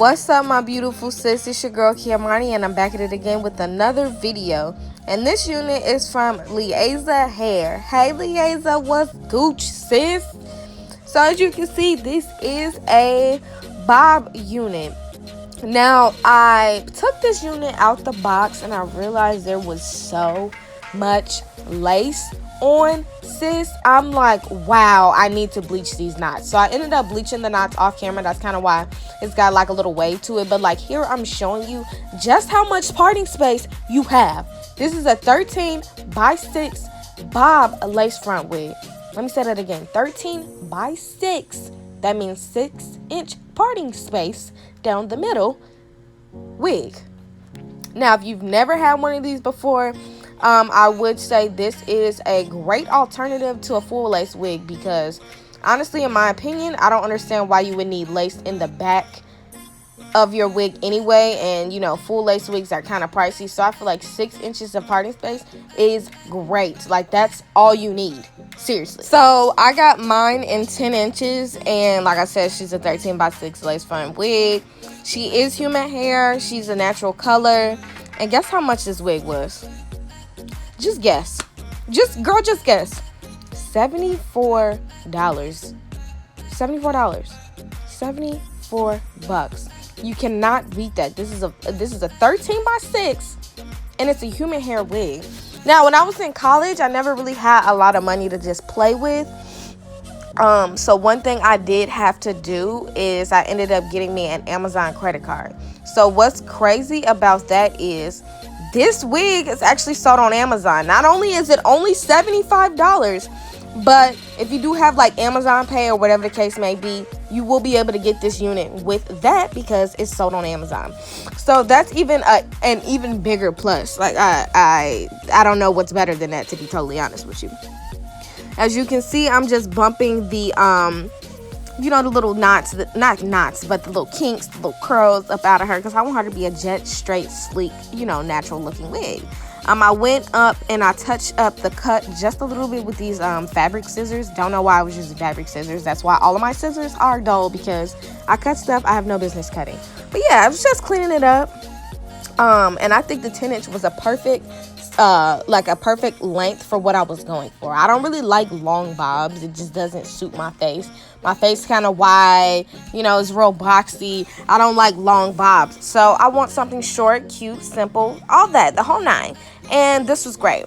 What's up, my beautiful sis? It's your girl Kiamani, and I'm back at it again with another video. And this unit is from Liazahair. Hey Liaza, what's gooch, sis? So as you can see, this is a bob unit. Now, I took this unit out the box and I realized there was so much lace on, sis. I'm like, wow, I need to bleach these knots. So I ended up bleaching the knots off camera. That's kind of why it's got like a little wave to it. But like here, I'm showing you just how much parting space you have. This is a 13 by 6 bob lace front wig. Let me say that again. 13 by 6. That means 6-inch parting space down the middle wig. Now, if you've never had one of these before, I would say this is a great alternative to a full lace wig because honestly, in my opinion, I don't understand why you would need lace in the back of your wig anyway. And you know, full lace wigs are kind of pricey, so I feel like 6 inches of parting space is great. Like, that's all you need, seriously. So I got mine in 10 inches, and like I said, she's a 13 by 6 lace front wig. She is human hair. She's a natural color. And guess how much this wig was? Just guess. Just guess. $74. $74. 74 bucks. You cannot beat that. This is a 13 by 6 and it's a human hair wig. Now, when I was in college, I never really had a lot of money to just play with. So one thing I did have to do is I ended up getting me an Amazon credit card. So what's crazy about that is this wig is actually sold on Amazon. Not only is it only $75, but if you do have like Amazon Pay or whatever the case may be, you will be able to get this unit with that because it's sold on Amazon. So that's even an even bigger plus. Like I don't know what's better than that, to be totally honest with you. As you can see, I'm just bumping the you know, the little knots, not knots, but the little kinks, the little curls up out of her because I want her to be a jet, straight, sleek, you know, natural looking wig. I went up and I touched up the cut just a little bit with these fabric scissors. Don't know why I was using fabric scissors. That's why all of my scissors are dull, because I cut stuff I have no business cutting. But yeah, I was just cleaning it up. And I think the 10-inch was a perfect length for what I was going for. I don't really like long bobs. It just doesn't suit my face. My face kind of wide, you know, it's real boxy. I don't like long bobs. So I want something short, cute, simple, all that, the whole nine. And this was great.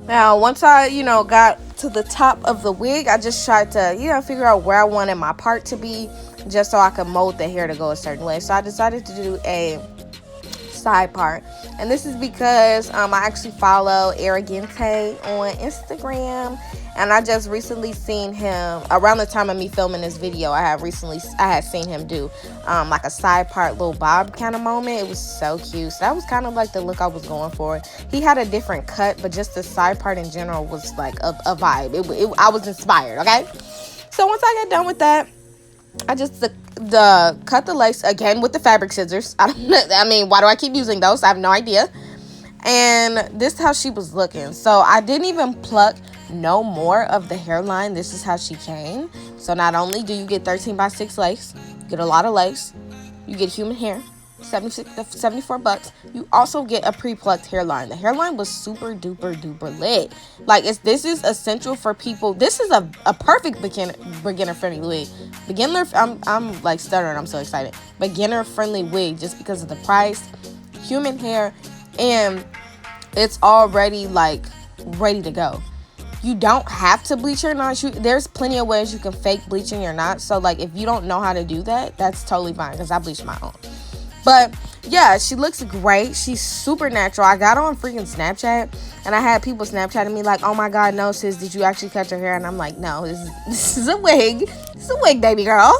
Now, once I, you know, got to the top of the wig, I just tried to, you know, figure out where I wanted my part to be, just so I could mold the hair to go a certain way. So I decided to do a side part, and this is because I actually follow Arrogante on Instagram, and I just recently seen him around the time of me filming this video. I had seen him do like a side part little bob kind of moment. It was so cute. So that was kind of like the look I was going for. He had a different cut, but just the side part in general was like a vibe. I was inspired. Okay, so once I got done with that, I just cut the lace again with the fabric scissors. I mean, why do I keep using those? I have no idea. And this is how she was looking. So I didn't even pluck no more of the hairline. This is how she came. So not only do you get 13 by 6 lace, you get a lot of lace, you get human hair, 74 bucks. You also get a pre-plucked hairline. The hairline was super duper lit. Like, this is essential for people. This is a perfect beginner friendly wig. I'm like stuttering, I'm so excited. Beginner friendly wig, just because of the price, human hair, and it's already like ready to go. You don't have to bleach your knots. There's plenty of ways you can fake bleaching your knots. So like, if you don't know how to do that, that's totally fine, because I bleached my own. But yeah, she looks great. She's super natural. I got on freaking Snapchat, and I had people Snapchatting me like, oh my god, no sis, did you actually cut your hair? And I'm like, no, this is a wig. It's a wig, baby girl.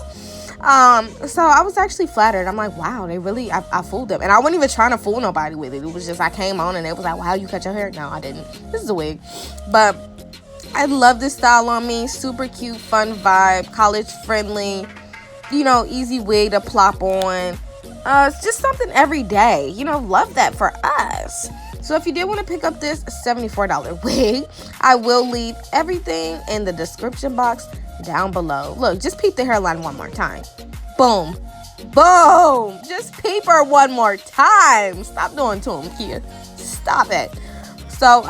So I was actually flattered. I'm like, wow, they really, I fooled them. And I wasn't even trying to fool nobody with it. It was just, I came on and it was like, wow, you cut your hair? No, I didn't. This is a wig. But I love this style on me. Super cute, fun vibe, college friendly, you know, easy wig to plop on. It's just something every day. You know, love that for us. So if you did want to pick up this $74 wig, I will leave everything in the description box down below. Look, just peep the hairline one more time. Boom. Boom. Just peep her one more time. Stop doing to him, Kia. Stop it. So,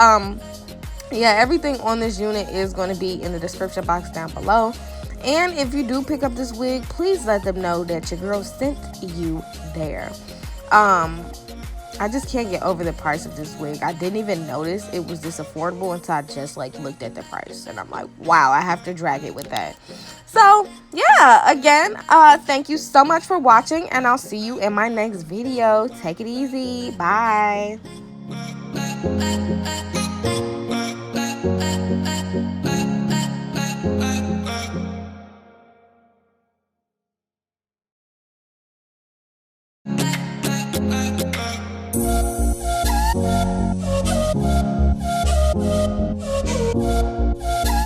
yeah, everything on this unit is going to be in the description box down below. And if you do pick up this wig, please let them know that your girl sent you there. I just can't get over the price of this wig. I didn't even notice it was this affordable until I just like looked at the price, and I'm like, wow, I have to drag it with that. So yeah, again, thank you so much for watching, and I'll see you in my next video. Take it easy. Bye.